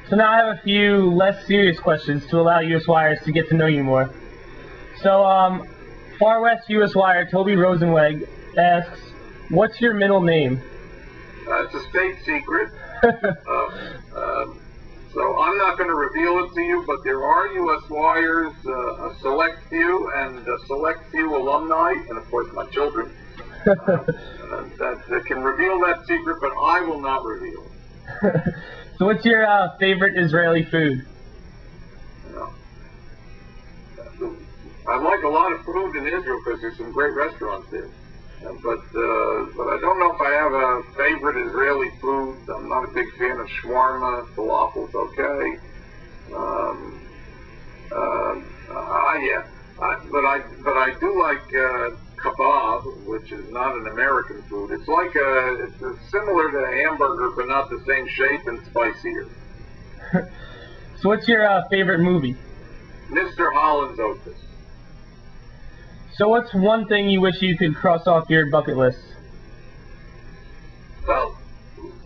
So now I have a few less serious questions to allow USYers to get to know you more. So, Far West USYer Toby Rosenweg asks, what's your middle name? It's a state secret. So I'm not going to reveal it to you, but there are USYers, a select few, and a select few alumni, and of course my children, that can reveal that secret, but I will not reveal it. So what's your favorite Israeli food? I like a lot of food in Israel because there's some great restaurants there. But I don't know if I have a favorite Israeli food. I'm not a big fan of shawarma. Falafel's okay. But I do like kebab, which is not an American food. It's like it's similar to a hamburger, but not the same shape and spicier. So what's your favorite movie? Mr. Holland's Opus. So what's one thing you wish you could cross off your bucket list? Well,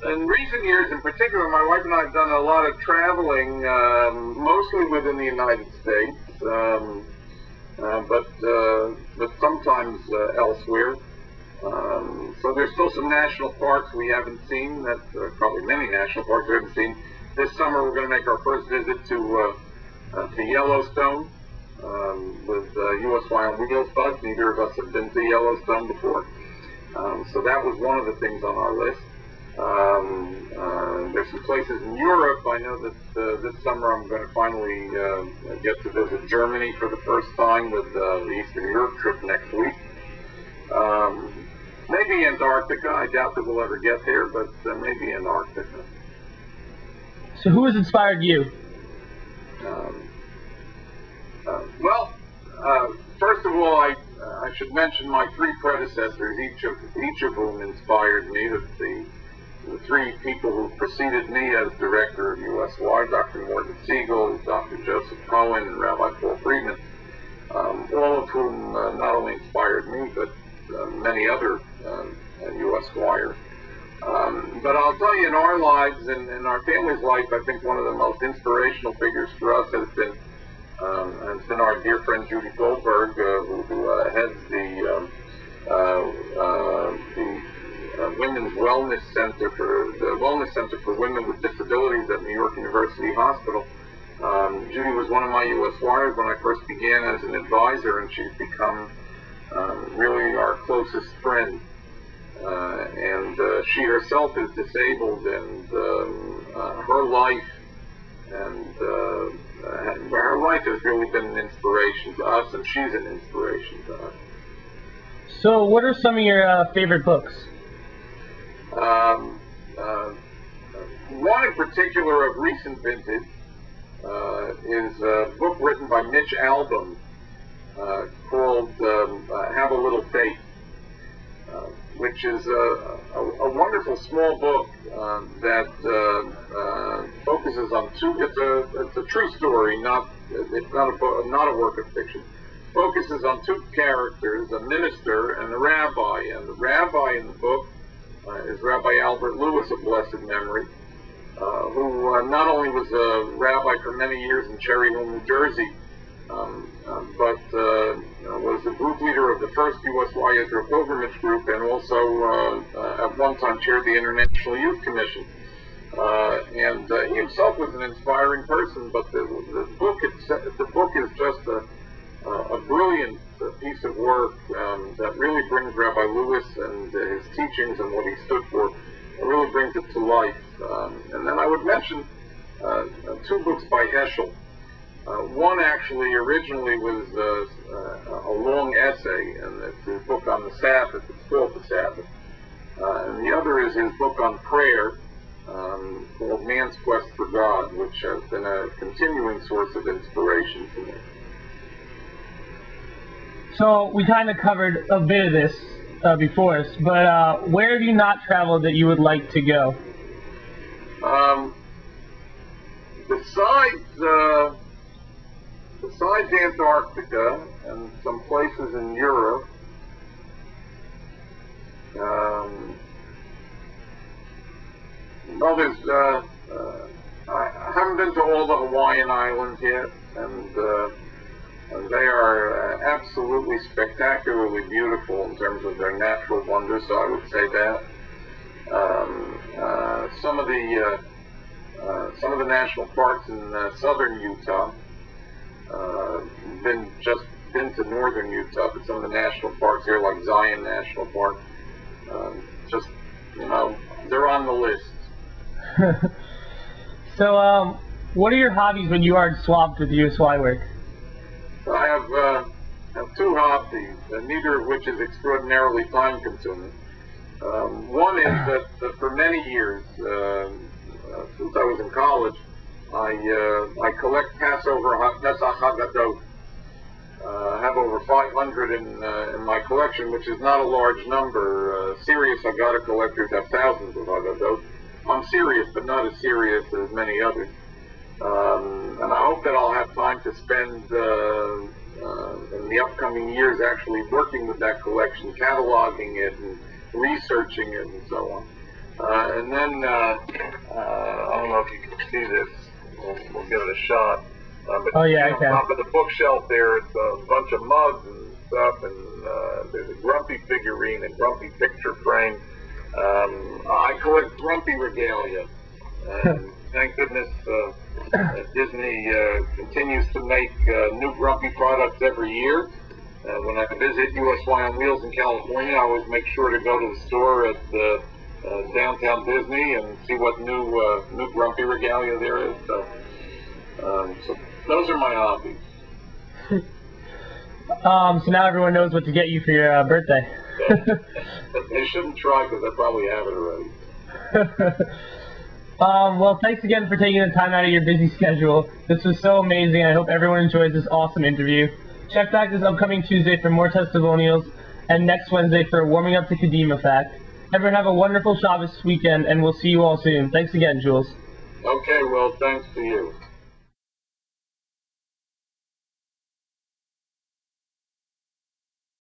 in recent years in particular, my wife and I have done a lot of traveling, mostly within the United States, but sometimes elsewhere. So there's still some national parks we haven't seen, probably many national parks we haven't seen. This summer we're going to make our first visit to Yellowstone. With USY on Wheels bus. Neither of us have been to Yellowstone before. So that was one of the things on our list. There's some places in Europe. I know that this summer I'm going to finally get to visit Germany for the first time with the Eastern Europe trip next week. Maybe Antarctica. I doubt that we'll ever get there, but maybe Antarctica. So who has inspired you? First of all, I should mention my three predecessors, each of whom inspired me. The three people who preceded me as director of USY, Dr. Morton Siegel, Dr. Joseph Cohen, and Rabbi Paul Friedman, all of whom not only inspired me, but many other USYers. But I'll tell you, in our lives, in our family's life, I think one of the most inspirational figures for us has been our dear friend Judy Goldberg, who heads the Women's Wellness Center for Women with Disabilities at New York University Hospital. Judy was one of my USYers when I first began as an advisor, and she's become really our closest friend. And she herself is disabled, and her life her life has really been an inspiration to us, and she's an inspiration to us. So what are some of your favorite books? One in particular of recent vintage is a book written by Mitch Albom called Have a Little Faith, which is a wonderful small book that focuses on it's a true story, it's not a work of fiction. Focuses on two characters, a minister and a rabbi, and the rabbi in the book is Rabbi Albert Lewis of blessed memory, who not only was a rabbi for many years in Cherry Hill, New Jersey, but was the group leader of the first USY Israel Pilgrimage Group, and also at one time chaired the International Youth Commission. And he himself was an inspiring person, but the book is just a brilliant piece of work that really brings Rabbi Lewis and his teachings and what he stood for. It really brings it to life. And then I would mention two books by Heschel. One actually originally was a long essay, and it's his book on the Sabbath. It's called The Sabbath. And the other is his book on prayer, called Man's Quest for God, which has been a continuing source of inspiration to me. So we kind of covered a bit of this before us, but where have you not traveled that you would like to go? Besides Antarctica and some places in Europe, I haven't been to all the Hawaiian Islands yet, and they are absolutely spectacularly beautiful in terms of their natural wonders, so I would say that. Some of the national parks in southern Utah, been to northern Utah, but some of the national parks here, like Zion National Park, just, they're on the list. So, what are your hobbies when you aren't swamped with USY work? So I have two hobbies, neither of which is extraordinarily time-consuming. One is that for many years, since I was in college, I collect Passover Pesach Haggadot. I have over 500 in my collection, which is not a large number. Serious Haggadah collectors have thousands of Haggadot. I'm serious, but not as serious as many others. And I hope that I'll have time to spend in the upcoming years actually working with that collection, cataloging it and researching it and so on. And then, I don't know if you can see this, we'll give it a shot. But oh yeah, on top of the bookshelf there, it's a bunch of mugs and stuff, and there's a Grumpy figurine and Grumpy picture frame. I collect Grumpy regalia, and thank goodness Disney continues to make new Grumpy products every year. When I visit USY on Wheels in California, I always make sure to go to the store at downtown Disney and see what new Grumpy regalia there is. So those are my hobbies. So now everyone knows what to get you for your birthday. They shouldn't try, because I probably have it already. Well, thanks again for taking the time out of your busy schedule. This was so amazing. I hope everyone enjoys this awesome interview. Check back this upcoming Tuesday for more testimonials, and next Wednesday for a warming up to Kadima fact. Everyone have a wonderful Shabbos weekend, and we'll see you all soon. Thanks again, Jules. Okay, well, thanks to you.